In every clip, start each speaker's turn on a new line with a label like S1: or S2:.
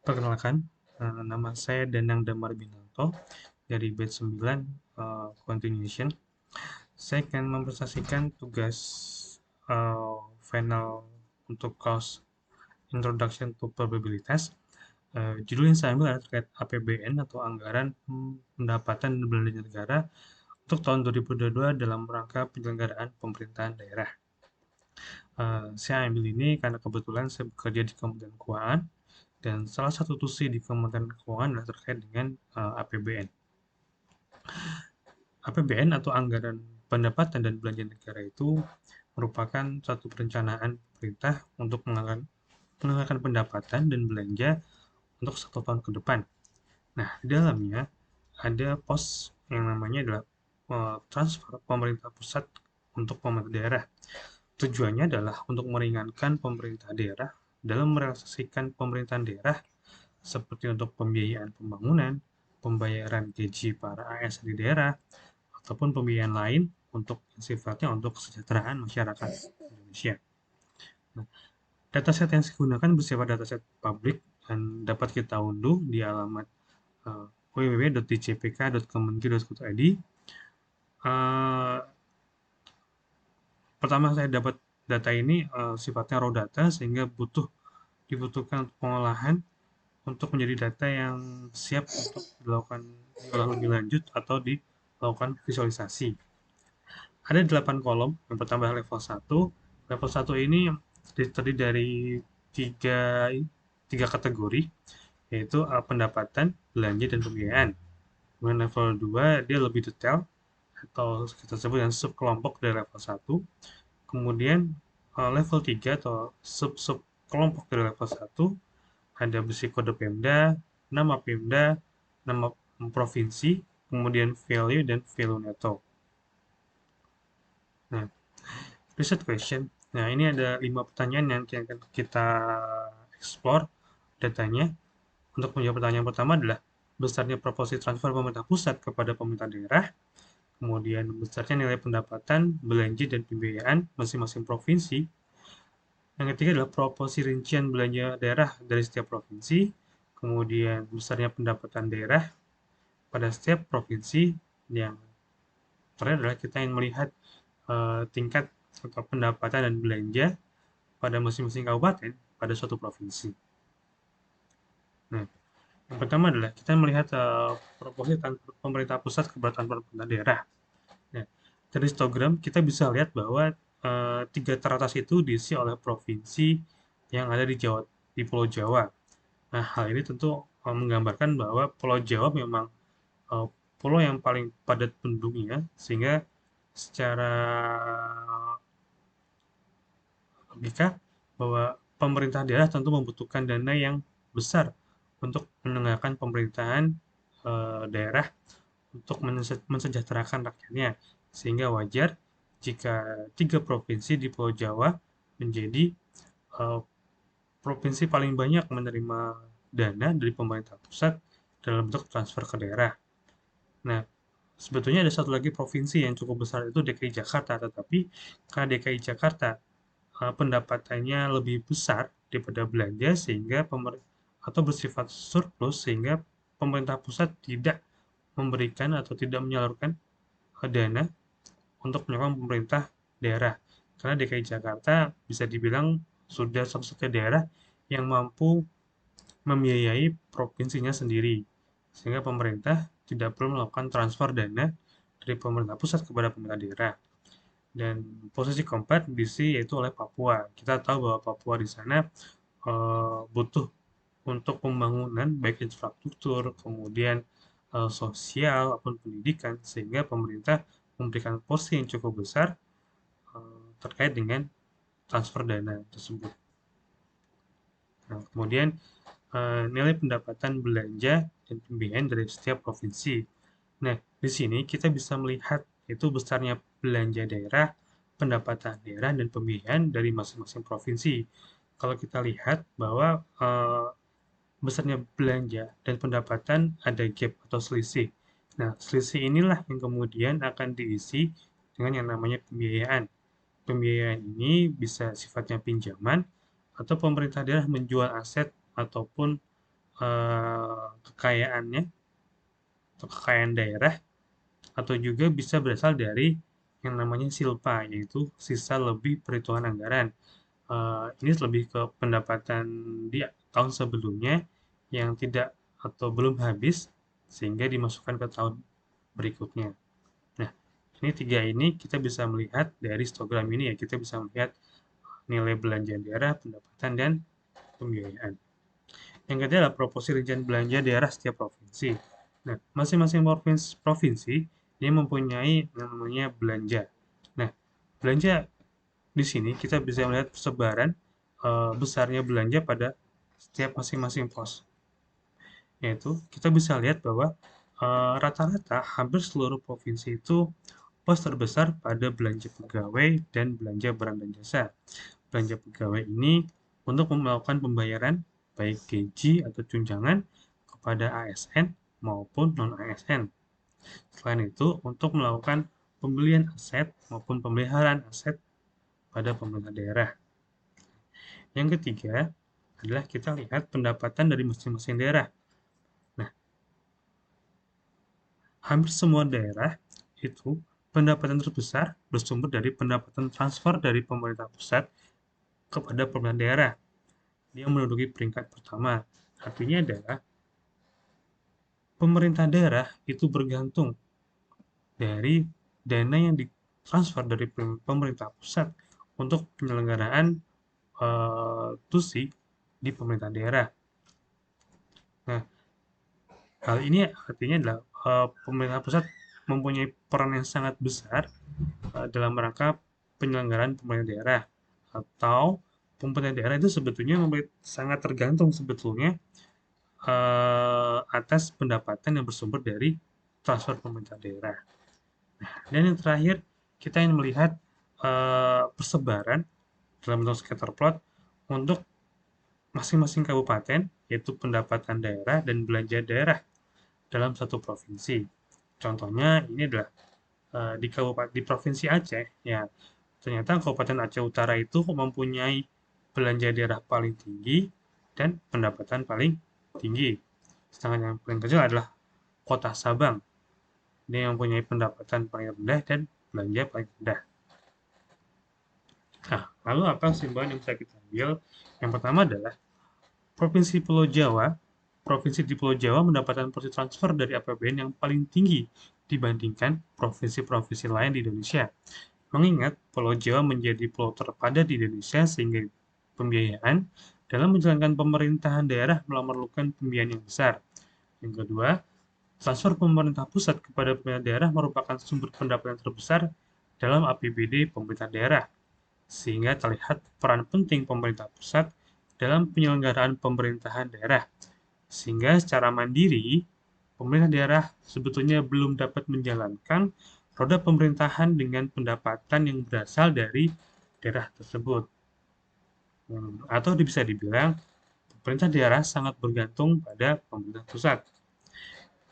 S1: Perkenalkan, nama saya Danang Damar Binanto dari batch 9 Continuation. Saya akan mempresentasikan tugas final untuk course Introduction to Probabilities. Judul yang saya ambil adalah terkait APBN atau Anggaran Pendapatan dan Belanja Negara untuk tahun 2022 dalam rangka penyelenggaraan pemerintahan daerah. Saya ambil ini karena kebetulan saya bekerja di Kementerian Keuangan dan salah satu tusi di Kementerian Keuangan adalah terkait dengan APBN. APBN atau Anggaran Pendapatan dan Belanja Negara itu merupakan satu perencanaan pemerintah untuk menganggarkan pendapatan dan belanja untuk 1 tahun ke depan. Nah, di dalamnya ada pos yang namanya adalah transfer pemerintah pusat untuk pemerintah daerah. Tujuannya adalah untuk meringankan pemerintah daerah dalam merealisasikan pemerintahan daerah seperti untuk pembiayaan pembangunan, pembayaran gaji para ASN di daerah, ataupun pembiayaan lain untuk sifatnya untuk kesejahteraan masyarakat Indonesia. Nah, dataset yang digunakan bersifat dataset publik dan dapat kita unduh di alamat www.dcpk.kemenkyu.go.id. Pertama saya dapat data ini sifatnya raw data sehingga dibutuhkan pengolahan untuk menjadi data yang siap untuk dilakukan diolah lebih lanjut atau dilakukan visualisasi. Ada 8 kolom. Yang pertama level 1. Level 1 ini terdiri dari tiga, tiga kategori, yaitu pendapatan, belanja, dan pembiayaan. Kemudian level 2 dia lebih detail, atau kita sebut yang subkelompok dari level 1. Kemudian level 3 atau sub-sub kelompok dari level 1 ada besi kode Pemda, nama provinsi, kemudian value dan value neto. Nah, research question. Nah, ini ada 5 pertanyaan yang akan kita explore datanya. Untuk menjawab pertanyaan pertama adalah besarnya proporsi transfer pemerintah pusat kepada pemerintah daerah, kemudian besarnya nilai pendapatan, belanja, dan pembiayaan masing-masing provinsi. Yang ketiga adalah proporsi rincian belanja daerah dari setiap provinsi, kemudian besarnya pendapatan daerah pada setiap provinsi. Yang terakhir adalah kita ingin melihat tingkat atau pendapatan dan belanja pada masing-masing kabupaten pada suatu provinsi. Nah, yang pertama adalah kita melihat proporsi pemerintah pusat kepada pemerintah daerah. Nah, dari histogram kita bisa lihat bahwa tiga teratas itu diisi oleh provinsi yang ada di Pulau Jawa. Nah, hal ini tentu menggambarkan bahwa Pulau Jawa memang uh, pulau yang paling padat penduduknya, sehingga secara logika bahwa pemerintah daerah tentu membutuhkan dana yang besar untuk menegakkan pemerintahan daerah untuk mensejahterakan rakyatnya, sehingga wajar jika tiga provinsi di Pulau Jawa menjadi uh, provinsi paling banyak menerima dana dari pemerintah pusat dalam bentuk transfer ke daerah. Nah, sebetulnya ada satu lagi provinsi yang cukup besar itu DKI Jakarta, tetapi karena DKI Jakarta pendapatannya lebih besar daripada belanja sehingga atau bersifat surplus sehingga pemerintah pusat tidak memberikan atau tidak menyalurkan dana untuk menyokong pemerintah daerah. Karena DKI Jakarta bisa dibilang sudah satu-satunya daerah yang mampu membiayai provinsinya sendiri, sehingga pemerintah tidak perlu melakukan transfer dana dari pemerintah pusat kepada pemerintah daerah. Dan posisi keempat diisi yaitu oleh Papua. Kita tahu bahwa Papua di sana butuh untuk pembangunan baik infrastruktur, kemudian sosial maupun pendidikan, sehingga pemerintah memberikan porsi yang cukup besar terkait dengan transfer dana tersebut. Nah, kemudian nilai pendapatan belanja dan pembiayaan dari setiap provinsi. Nah, di sini kita bisa melihat itu besarnya belanja daerah, pendapatan daerah, dan pembiayaan dari masing-masing provinsi. Kalau kita lihat bahwa besarnya belanja dan pendapatan ada gap atau selisih. Nah, selisih inilah yang kemudian akan diisi dengan yang namanya pembiayaan. Pembiayaan ini bisa sifatnya pinjaman atau pemerintah daerah menjual aset ataupun kekayaannya atau kekayaan daerah, atau juga bisa berasal dari yang namanya silpa, yaitu sisa lebih perhitungan anggaran. Ini lebih ke pendapatan di tahun sebelumnya yang tidak atau belum habis sehingga dimasukkan ke tahun berikutnya. Nah, ini kita bisa melihat dari histogram ini ya, kita bisa melihat nilai belanja daerah, pendapatan, dan pembiayaan. Yang ketiga adalah proporsi rincian belanja daerah setiap provinsi. Nah, masing-masing provinsi dia mempunyai namanya belanja. Nah, belanja di sini kita bisa melihat persebaran besarnya belanja pada setiap masing-masing pos. Yaitu kita bisa lihat bahwa rata-rata hampir seluruh provinsi itu pos terbesar pada belanja pegawai dan belanja barang dan jasa. Belanja pegawai ini untuk melakukan pembayaran baik gaji atau tunjangan kepada ASN maupun non-ASN. Selain itu, untuk melakukan pembelian aset maupun pemeliharaan aset pada pemerintah daerah. Yang ketiga adalah kita lihat pendapatan dari masing-masing daerah. Nah, hampir semua daerah itu pendapatan terbesar bersumber dari pendapatan transfer dari pemerintah pusat kepada pemerintah daerah. Dia menduduki peringkat pertama. Artinya adalah pemerintah daerah itu bergantung dari dana yang ditransfer dari pemerintah pusat untuk penyelenggaraan TUSI di pemerintah daerah. Nah, hal ini artinya adalah pemerintah pusat mempunyai peran yang sangat besar dalam rangka penyelenggaraan pemerintah daerah, atau pemerintah daerah itu sebetulnya sangat tergantung sebetulnya atas pendapatan yang bersumber dari transfer pemerintah daerah. Dan yang terakhir, kita ingin melihat persebaran dalam bentuk scatter plot untuk masing-masing kabupaten, yaitu pendapatan daerah dan belanja daerah dalam satu provinsi. Contohnya ini adalah di provinsi Aceh, ya ternyata Kabupaten Aceh Utara itu mempunyai belanja daerah paling tinggi dan pendapatan paling tinggi. Sedangkan yang paling kecil adalah Kota Sabang. Dia mempunyai pendapatan paling rendah dan belanja paling rendah. Nah, lalu apa kesimpulan yang bisa kita ambil? Yang pertama adalah Provinsi di Pulau Jawa mendapatkan porsi transfer dari APBN yang paling tinggi dibandingkan provinsi-provinsi lain di Indonesia. Mengingat Pulau Jawa menjadi pulau terpadat di Indonesia sehingga pembiayaan dalam menjalankan pemerintahan daerah memerlukan pembiayaan yang besar. Yang kedua, transfer pemerintah pusat kepada pemerintah daerah merupakan sumber pendapatan terbesar dalam APBD pemerintah daerah, sehingga terlihat peran penting pemerintah pusat dalam penyelenggaraan pemerintahan daerah. Sehingga secara mandiri, pemerintah daerah sebetulnya belum dapat menjalankan roda pemerintahan dengan pendapatan yang berasal dari daerah tersebut. Atau bisa dibilang, pemerintah daerah sangat bergantung pada pemerintah pusat.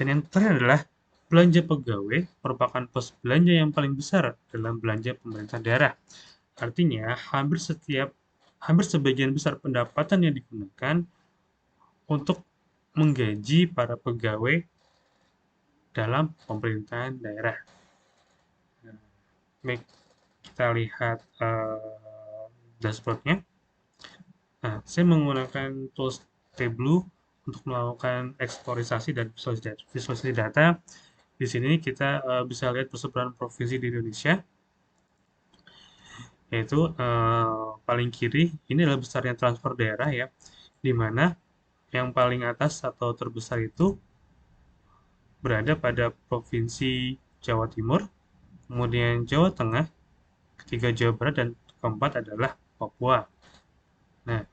S1: Dan yang terakhir adalah belanja pegawai merupakan pos belanja yang paling besar dalam belanja pemerintah daerah. Artinya, hampir sebagian besar pendapatan yang digunakan untuk menggaji para pegawai dalam pemerintahan daerah. Baik, kita lihat dashboardnya. Nah, saya menggunakan tools Tableau untuk melakukan eksplorisasi dan visualisasi data. Di sini kita bisa lihat persebaran provinsi di Indonesia, yaitu paling kiri ini adalah besarnya transfer daerah ya, di mana yang paling atas atau terbesar itu berada pada provinsi Jawa Timur, kemudian Jawa Tengah, ketiga Jawa Barat, dan keempat adalah Papua. Nah,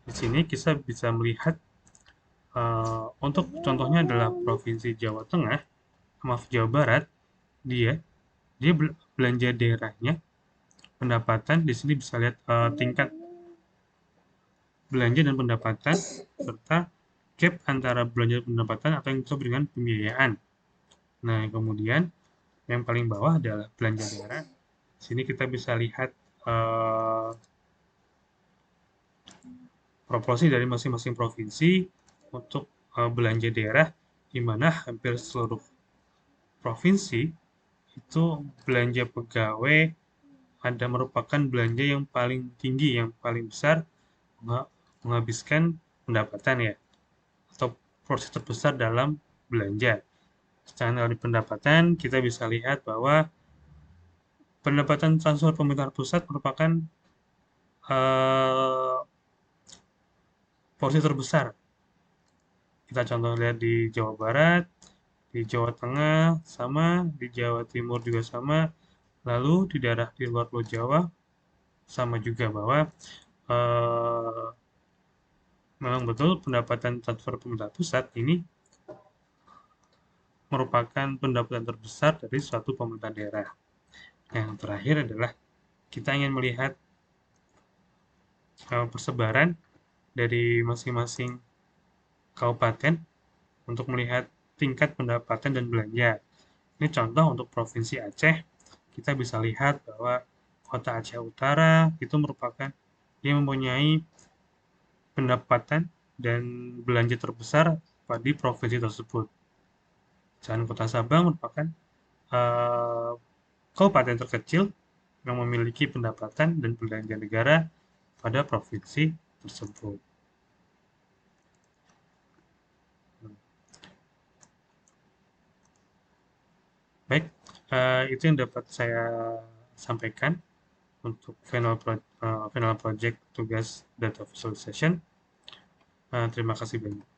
S1: di sini kita bisa melihat untuk contohnya adalah provinsi Jawa Tengah, maaf Jawa Barat, dia dia belanja daerahnya pendapatan di sini bisa lihat tingkat belanja dan pendapatan serta gap antara belanja dan pendapatan atau yang disebut dengan pembiayaan. Nah, kemudian yang paling bawah adalah belanja daerah. Sini kita bisa lihat proporsi dari masing-masing provinsi untuk belanja daerah, di mana hampir seluruh provinsi itu belanja pegawai ada merupakan belanja yang paling tinggi, yang paling besar menghabiskan pendapatan ya, atau porsi terbesar dalam belanja. Secara dari pendapatan, kita bisa lihat bahwa pendapatan transfer pemerintah pusat merupakan eh, porsi terbesar. Kita contoh lihat di Jawa Barat, di Jawa Tengah sama, di Jawa Timur juga sama, lalu di daerah di luar Pulau Jawa sama juga bahwa eh, memang betul pendapatan transfer pemerintah pusat ini merupakan pendapatan terbesar dari suatu pemerintah daerah. Yang terakhir adalah kita ingin melihat persebaran dari masing-masing kabupaten untuk melihat tingkat pendapatan dan belanja. Ini contoh untuk Provinsi Aceh, kita bisa lihat bahwa Kota Aceh Utara itu merupakan yang mempunyai pendapatan dan belanja terbesar di provinsi tersebut. Dan Kota Sabang merupakan kabupaten terkecil yang memiliki pendapatan dan belanja negara pada provinsi tersebut. Baik, itu yang dapat saya sampaikan untuk final project tugas data visualization. Terima kasih banyak.